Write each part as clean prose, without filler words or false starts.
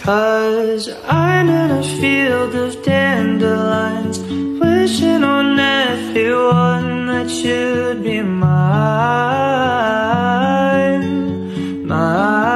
'Cause I'm in a field of dandelions, wishing on everyone that should be mine, mine.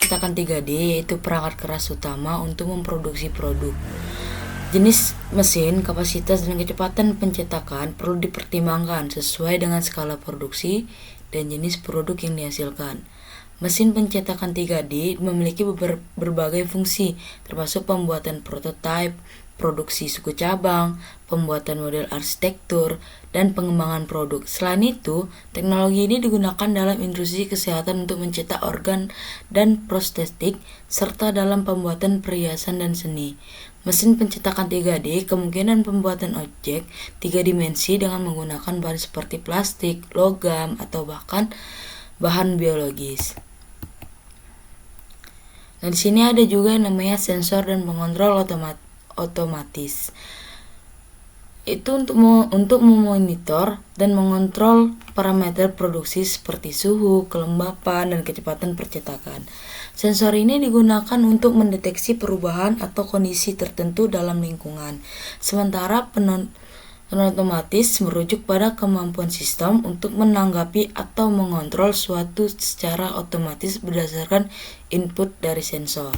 Cetakan 3D yaitu perangkat keras utama untuk memproduksi produk. Jenis mesin, kapasitas, dan kecepatan pencetakan perlu dipertimbangkan sesuai dengan skala produksi dan jenis produk yang dihasilkan. Mesin pencetakan 3D memiliki berbagai fungsi, termasuk pembuatan prototipe, produksi suku cabang, pembuatan model arsitektur, dan pengembangan produk. Selain itu, teknologi ini digunakan dalam industri kesehatan untuk mencetak organ dan prostetik, serta dalam pembuatan perhiasan dan seni. Mesin pencetakan 3D kemungkinan pembuatan objek 3 dimensi dengan menggunakan bahan seperti plastik, logam, atau bahkan bahan biologis. Nah, di sini ada juga yang namanya sensor dan pengontrol otomatis. Itu untuk memonitor dan mengontrol parameter produksi seperti suhu, kelembapan, dan kecepatan percetakan. Sensor ini digunakan untuk mendeteksi perubahan atau kondisi tertentu dalam lingkungan. Sementara otomatis merujuk pada kemampuan sistem untuk menanggapi atau mengontrol suatu secara otomatis berdasarkan input dari sensor.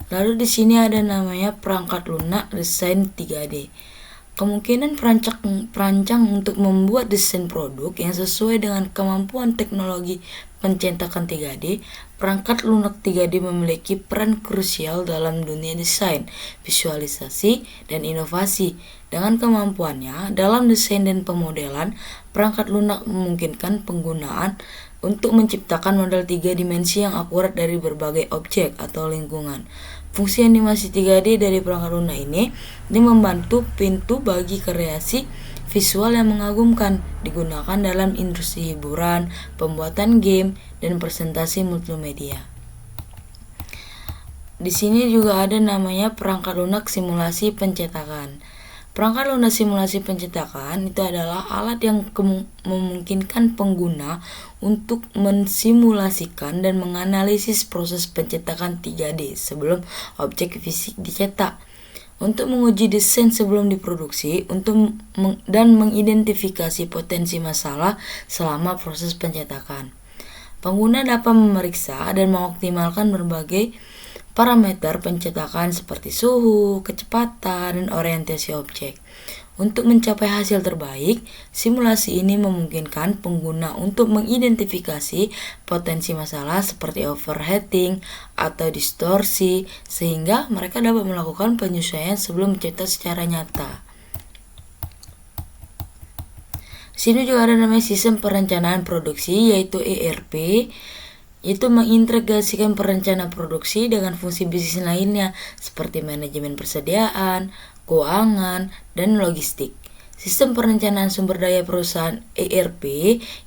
Lalu di sini ada namanya perangkat lunak desain 3D. Kemungkinan perancang untuk membuat desain produk yang sesuai dengan kemampuan teknologi pencetakan 3D. Perangkat lunak 3D memiliki peran krusial dalam dunia desain, visualisasi, dan inovasi. Dengan kemampuannya dalam desain dan pemodelan, perangkat lunak memungkinkan penggunaan untuk menciptakan model 3 dimensi yang akurat dari berbagai objek atau lingkungan. Fungsi animasi 3D dari perangkat lunak ini membantu pintu bagi kreasi visual yang mengagumkan, digunakan dalam industri hiburan, pembuatan game, dan presentasi multimedia. Di sini juga ada namanya perangkat lunak simulasi pencetakan. Perangkat lunak simulasi pencetakan itu adalah alat yang memungkinkan pengguna untuk mensimulasikan dan menganalisis proses pencetakan 3D sebelum objek fisik dicetak, untuk menguji desain sebelum diproduksi, dan mengidentifikasi potensi masalah selama proses pencetakan. Pengguna dapat memeriksa dan mengoptimalkan berbagai parameter pencetakan seperti suhu, kecepatan, dan orientasi objek. Untuk mencapai hasil terbaik, simulasi ini memungkinkan pengguna untuk mengidentifikasi potensi masalah seperti overheating atau distorsi, sehingga mereka dapat melakukan penyesuaian sebelum mencetak secara nyata. Di sini juga ada namanya sistem perencanaan produksi, yaitu ERP. Itu mengintegrasikan perencanaan produksi dengan fungsi bisnis lainnya seperti manajemen persediaan, keuangan, dan logistik. Sistem perencanaan sumber daya perusahaan ERP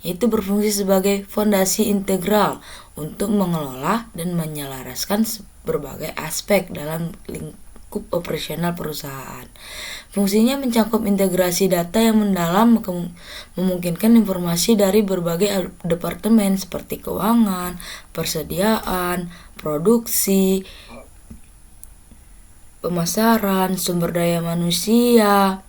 yaitu berfungsi sebagai fondasi integral untuk mengelola dan menyelaraskan berbagai aspek dalam lingkup operasional perusahaan. Fungsinya mencakup integrasi data yang mendalam, memungkinkan informasi dari berbagai departemen seperti keuangan, persediaan, produksi, pemasaran, sumber daya manusia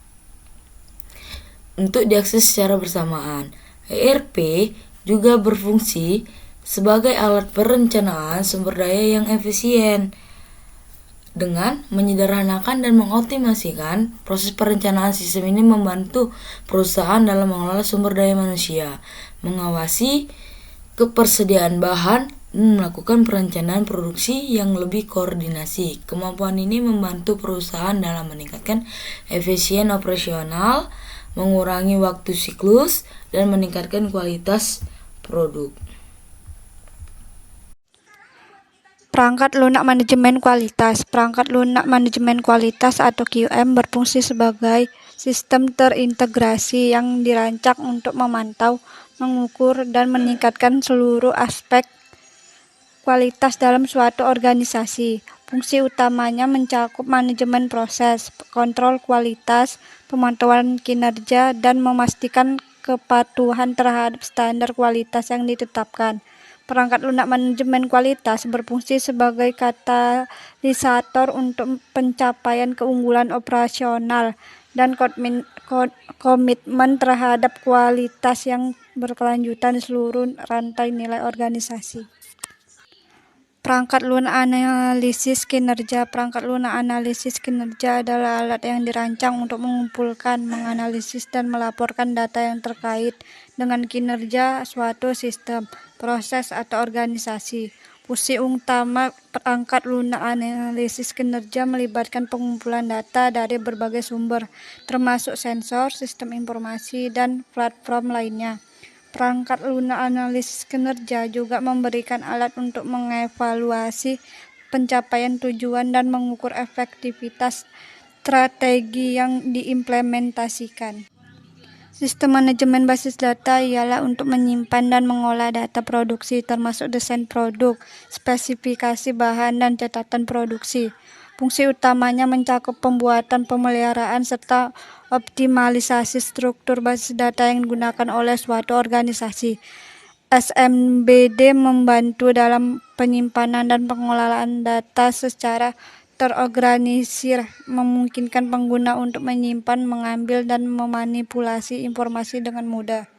untuk diakses secara bersamaan. ERP juga berfungsi sebagai alat perencanaan sumber daya yang efisien. Dengan menyederhanakan dan mengoptimasikan proses perencanaan, sistem ini membantu perusahaan dalam mengelola sumber daya manusia, mengawasi ketersediaan bahan, dan melakukan perencanaan produksi yang lebih koordinasi. Kemampuan ini membantu perusahaan dalam meningkatkan efisien operasional, mengurangi waktu siklus, dan meningkatkan kualitas produk. Perangkat lunak manajemen kualitas. Perangkat lunak manajemen kualitas atau QM berfungsi sebagai sistem terintegrasi yang dirancang untuk memantau, mengukur, dan meningkatkan seluruh aspek kualitas dalam suatu organisasi. Fungsi utamanya mencakup manajemen proses, kontrol kualitas, pemantauan kinerja, dan memastikan kepatuhan terhadap standar kualitas yang ditetapkan. Perangkat lunak manajemen kualitas berfungsi sebagai katalisator untuk pencapaian keunggulan operasional dan komitmen terhadap kualitas yang berkelanjutan di seluruh rantai nilai organisasi. Perangkat lunak analisis kinerja. Perangkat lunak analisis kinerja adalah alat yang dirancang untuk mengumpulkan, menganalisis, dan melaporkan data yang terkait dengan kinerja suatu sistem, proses, atau organisasi. Fungsi utama perangkat lunak analisis kinerja melibatkan pengumpulan data dari berbagai sumber, termasuk sensor, sistem informasi, dan platform lainnya. Perangkat lunak analisis kinerja juga memberikan alat untuk mengevaluasi pencapaian tujuan dan mengukur efektivitas strategi yang diimplementasikan. Sistem manajemen basis data ialah untuk menyimpan dan mengolah data produksi, termasuk desain produk, spesifikasi bahan, dan catatan produksi. Fungsi utamanya mencakup pembuatan, pemeliharaan, serta optimalisasi struktur basis data yang digunakan oleh suatu organisasi. SMBD membantu dalam penyimpanan dan pengelolaan data secara terorganisir, memungkinkan pengguna untuk menyimpan, mengambil, dan memanipulasi informasi dengan mudah.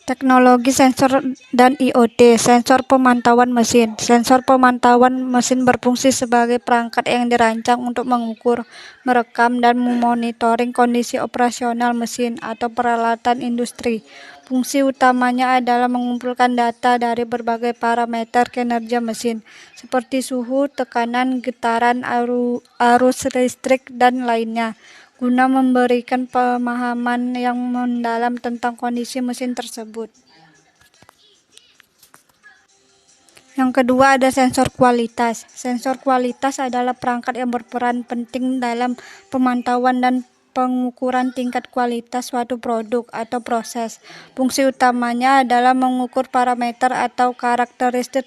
Teknologi sensor dan IoT. Sensor pemantauan mesin. Sensor pemantauan mesin berfungsi sebagai perangkat yang dirancang untuk mengukur, merekam, dan memonitoring kondisi operasional mesin atau peralatan industri. Fungsi utamanya adalah mengumpulkan data dari berbagai parameter kinerja mesin, seperti suhu, tekanan, getaran, arus listrik, dan lainnya, guna memberikan pemahaman yang mendalam tentang kondisi mesin tersebut. Yang kedua ada sensor kualitas. Sensor kualitas adalah perangkat yang berperan penting dalam pemantauan dan pengukuran tingkat kualitas suatu produk atau proses. Fungsi utamanya adalah mengukur parameter atau karakteristik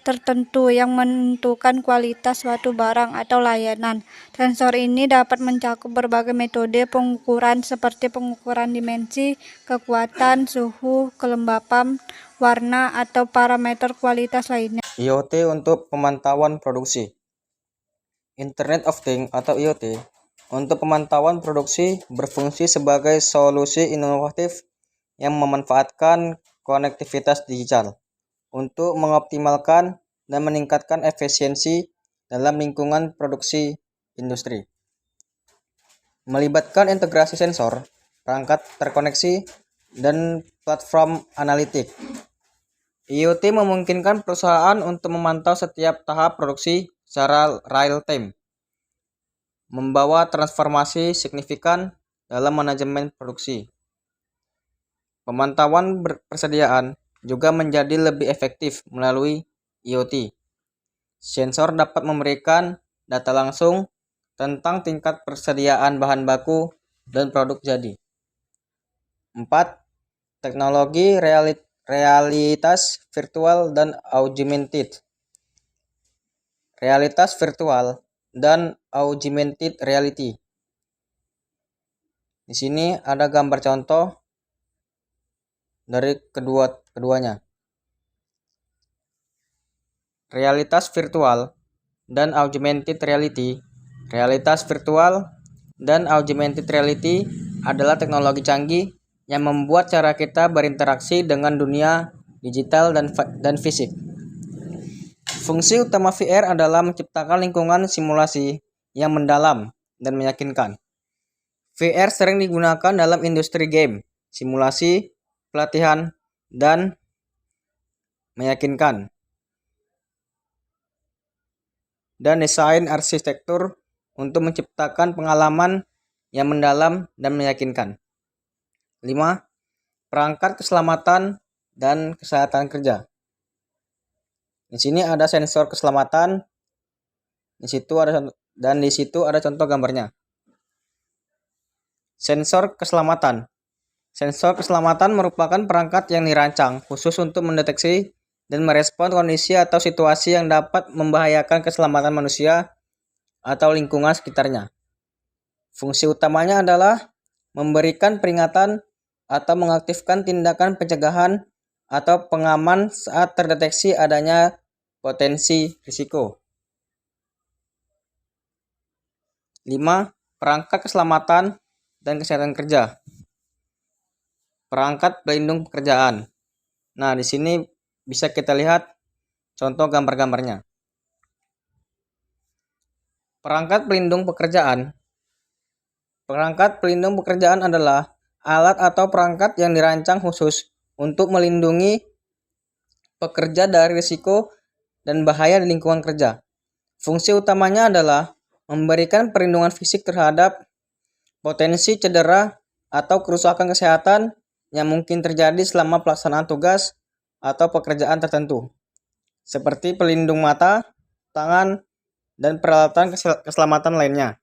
tertentu yang menentukan kualitas suatu barang atau layanan. Sensor ini dapat mencakup berbagai metode pengukuran seperti pengukuran dimensi, kekuatan, suhu, kelembapan, warna, atau parameter kualitas lainnya. IoT untuk pemantauan produksi. Internet of Things atau IoT untuk pemantauan produksi berfungsi sebagai solusi inovatif yang memanfaatkan konektivitas digital untuk mengoptimalkan dan meningkatkan efisiensi dalam lingkungan produksi industri. Melibatkan integrasi sensor, perangkat terkoneksi, dan platform analitik. IoT memungkinkan perusahaan untuk memantau setiap tahap produksi secara real time, membawa transformasi signifikan dalam manajemen produksi. Pemantauan persediaan juga menjadi lebih efektif melalui IoT. Sensor dapat memberikan data langsung tentang tingkat persediaan bahan baku dan produk jadi. 4. Teknologi realitas virtual dan augmented. Realitas virtual dan augmented reality. Di sini ada gambar contoh dari keduanya. Realitas virtual dan augmented reality. Realitas virtual dan augmented reality adalah teknologi canggih yang membuat cara kita berinteraksi dengan dunia digital dan fisik. Fungsi utama VR adalah menciptakan lingkungan simulasi yang mendalam dan meyakinkan. VR sering digunakan dalam industri game, simulasi, pelatihan, dan meyakinkan. Dan desain arsitektur untuk menciptakan pengalaman yang mendalam dan meyakinkan. 5. Perangkat keselamatan dan kesehatan kerja. Di sini ada sensor keselamatan Di situ ada contoh gambarnya. Sensor keselamatan. Sensor keselamatan merupakan perangkat yang dirancang khusus untuk mendeteksi dan merespon kondisi atau situasi yang dapat membahayakan keselamatan manusia atau lingkungan sekitarnya. Fungsi utamanya adalah memberikan peringatan atau mengaktifkan tindakan pencegahan atau pengaman saat terdeteksi adanya potensi risiko. 5. Perangkat keselamatan dan kesehatan kerja. Perangkat pelindung pekerjaan. Nah, di sini bisa kita lihat contoh gambar-gambarnya. Perangkat pelindung pekerjaan. Perangkat pelindung pekerjaan adalah alat atau perangkat yang dirancang khusus untuk melindungi pekerja dari risiko dan bahaya di lingkungan kerja. Fungsi utamanya adalah memberikan perlindungan fisik terhadap potensi cedera atau kerusakan kesehatan yang mungkin terjadi selama pelaksanaan tugas atau pekerjaan tertentu, seperti pelindung mata, tangan, dan peralatan keselamatan lainnya,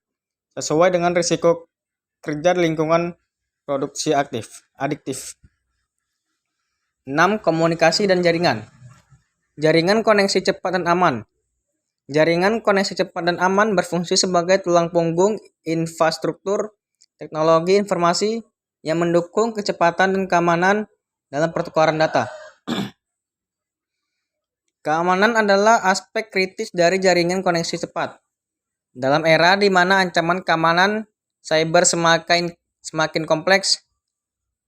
sesuai dengan risiko kerja di lingkungan produksi adiktif. 6. Komunikasi dan jaringan. Jaringan koneksi cepat dan aman. Jaringan koneksi cepat dan aman berfungsi sebagai tulang punggung infrastruktur teknologi informasi yang mendukung kecepatan dan keamanan dalam pertukaran data. Keamanan adalah aspek kritis dari jaringan koneksi cepat. Dalam era di mana ancaman keamanan cyber semakin kompleks,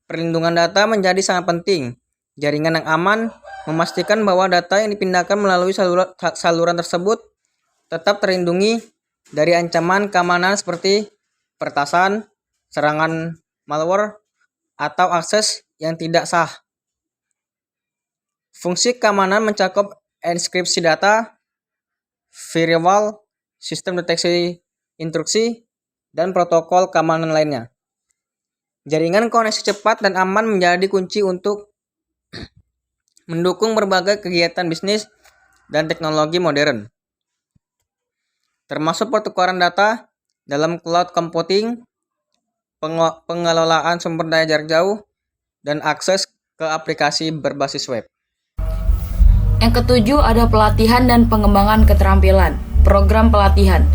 perlindungan data menjadi sangat penting. Jaringan yang aman memastikan bahwa data yang dipindahkan melalui saluran tersebut tetap terlindungi dari ancaman keamanan seperti peretasan, serangan malware, atau akses yang tidak sah. Fungsi keamanan mencakup enkripsi data, firewall, sistem deteksi intrusi, dan protokol keamanan lainnya. Jaringan koneksi cepat dan aman menjadi kunci untuk mendukung berbagai kegiatan bisnis dan teknologi modern, termasuk pertukaran data dalam cloud computing, pengelolaan sumber daya jarak jauh, dan akses ke aplikasi berbasis web. Yang ketujuh ada pelatihan dan pengembangan keterampilan. Program pelatihan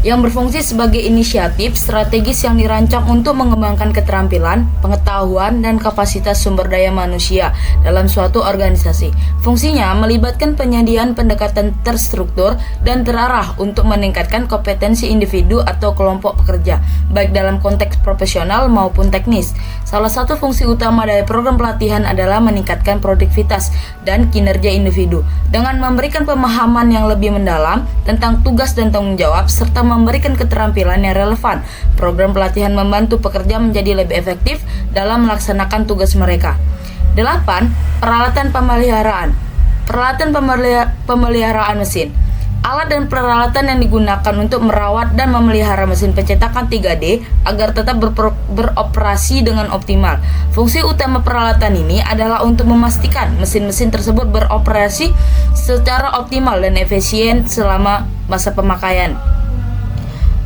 yang berfungsi sebagai inisiatif strategis yang dirancang untuk mengembangkan keterampilan, pengetahuan, dan kapasitas sumber daya manusia dalam suatu organisasi. Fungsinya melibatkan penyediaan pendekatan terstruktur dan terarah untuk meningkatkan kompetensi individu atau kelompok pekerja, baik dalam konteks profesional maupun teknis. Salah satu fungsi utama dari program pelatihan adalah meningkatkan produktivitas dan kinerja individu dengan memberikan pemahaman yang lebih mendalam tentang tugas dan tanggung jawab serta memberikan keterampilan yang relevan. Program pelatihan membantu pekerja menjadi lebih efektif dalam melaksanakan tugas mereka. 8. Peralatan pemeliharaan. Peralatan pemeliharaan mesin. Alat dan peralatan yang digunakan untuk merawat dan memelihara mesin pencetakan 3D agar tetap beroperasi dengan optimal. Fungsi utama peralatan ini adalah untuk memastikan mesin-mesin tersebut beroperasi secara optimal dan efisien selama masa pemakaian.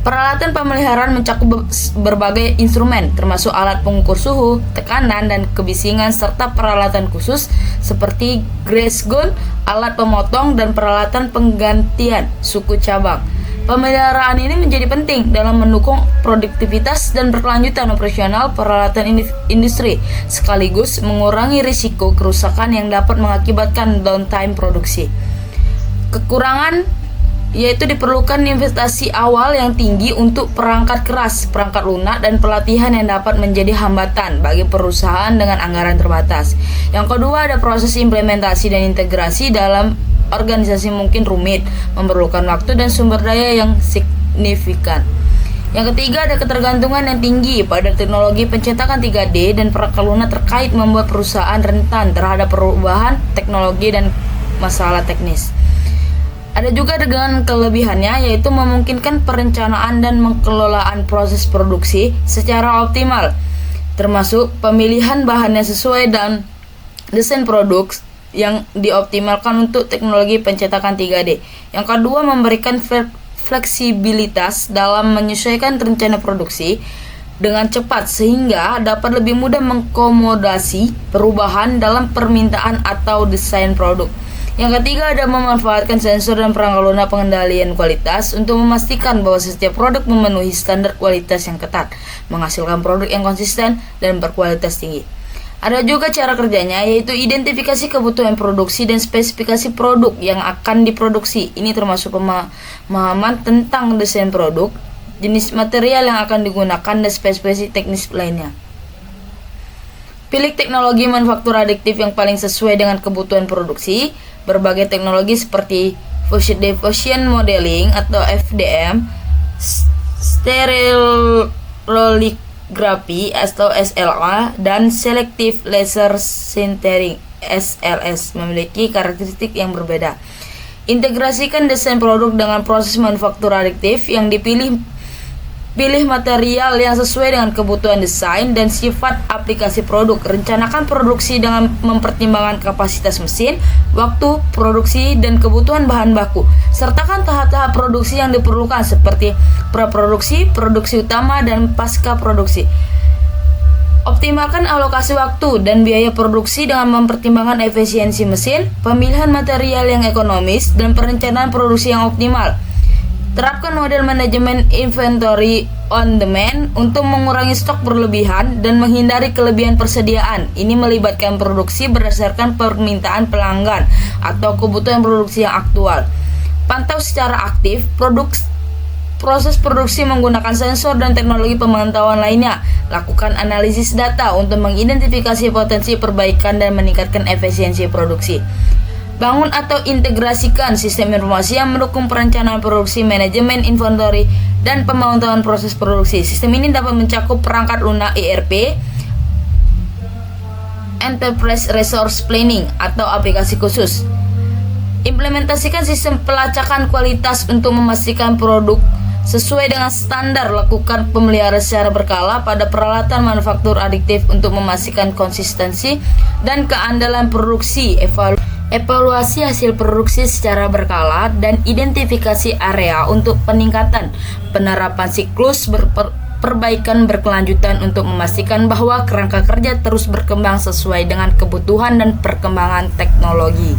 Peralatan pemeliharaan mencakup berbagai instrumen, termasuk alat pengukur suhu, tekanan, dan kebisingan, serta peralatan khusus seperti grease gun, alat pemotong, dan peralatan penggantian suku cabang. Pemeliharaan ini menjadi penting dalam mendukung produktivitas dan berkelanjutan operasional peralatan industri, sekaligus mengurangi risiko kerusakan yang dapat mengakibatkan downtime produksi. Kekurangan yaitu diperlukan investasi awal yang tinggi untuk perangkat keras, perangkat lunak, dan pelatihan yang dapat menjadi hambatan bagi perusahaan dengan anggaran terbatas. Yang kedua ada proses implementasi dan integrasi dalam organisasi mungkin rumit, memerlukan waktu dan sumber daya yang signifikan. Yang ketiga ada ketergantungan yang tinggi pada teknologi pencetakan 3D dan perangkat lunak terkait membuat perusahaan rentan terhadap perubahan teknologi dan masalah teknis. Ada juga dengan kelebihannya, yaitu memungkinkan perencanaan dan pengelolaan proses produksi secara optimal, termasuk pemilihan bahannya sesuai dan desain produk yang dioptimalkan untuk teknologi pencetakan 3D. Yang kedua memberikan fleksibilitas dalam menyesuaikan rencana produksi dengan cepat sehingga dapat lebih mudah mengakomodasi perubahan dalam permintaan atau desain produk. Yang ketiga ada memanfaatkan sensor dan perangkat lunak pengendalian kualitas untuk memastikan bahwa setiap produk memenuhi standar kualitas yang ketat, menghasilkan produk yang konsisten dan berkualitas tinggi. Ada juga cara kerjanya, yaitu identifikasi kebutuhan produksi dan spesifikasi produk yang akan diproduksi. Ini termasuk pemahaman tentang desain produk, jenis material yang akan digunakan, dan spesifikasi teknis lainnya. Pilih teknologi manufaktur adiktif yang paling sesuai dengan kebutuhan produksi. Berbagai teknologi seperti diffusion modeling atau FDM, stereolithography atau SLA, dan selective laser sintering SLS memiliki karakteristik yang berbeda. Integrasikan desain produk dengan proses manufaktur adiktif yang dipilih. Pilih material yang sesuai dengan kebutuhan desain dan sifat aplikasi produk. Rencanakan produksi dengan mempertimbangkan kapasitas mesin, waktu produksi, dan kebutuhan bahan baku. Sertakan tahap-tahap produksi yang diperlukan seperti praproduksi, produksi utama, dan pasca produksi. Optimalkan alokasi waktu dan biaya produksi dengan mempertimbangkan efisiensi mesin, pemilihan material yang ekonomis, dan perencanaan produksi yang optimal. Terapkan model manajemen inventory on demand untuk mengurangi stok berlebihan dan menghindari kelebihan persediaan. Ini melibatkan produksi berdasarkan permintaan pelanggan atau kebutuhan produksi yang aktual. Pantau secara aktif proses produksi menggunakan sensor dan teknologi pemantauan lainnya. Lakukan analisis data untuk mengidentifikasi potensi perbaikan dan meningkatkan efisiensi produksi. Bangun atau integrasikan sistem informasi yang mendukung perencanaan produksi, manajemen inventory, dan pemantauan proses produksi. Sistem ini dapat mencakup perangkat lunak ERP, Enterprise Resource Planning, atau aplikasi khusus. Implementasikan sistem pelacakan kualitas untuk memastikan produk sesuai dengan standar. Lakukan pemeliharaan secara berkala pada peralatan manufaktur adiktif untuk memastikan konsistensi dan keandalan produksi. Evaluasi hasil produksi secara berkala dan identifikasi area untuk peningkatan. Penerapan siklus perbaikan berkelanjutan untuk memastikan bahwa kerangka kerja terus berkembang sesuai dengan kebutuhan dan perkembangan teknologi.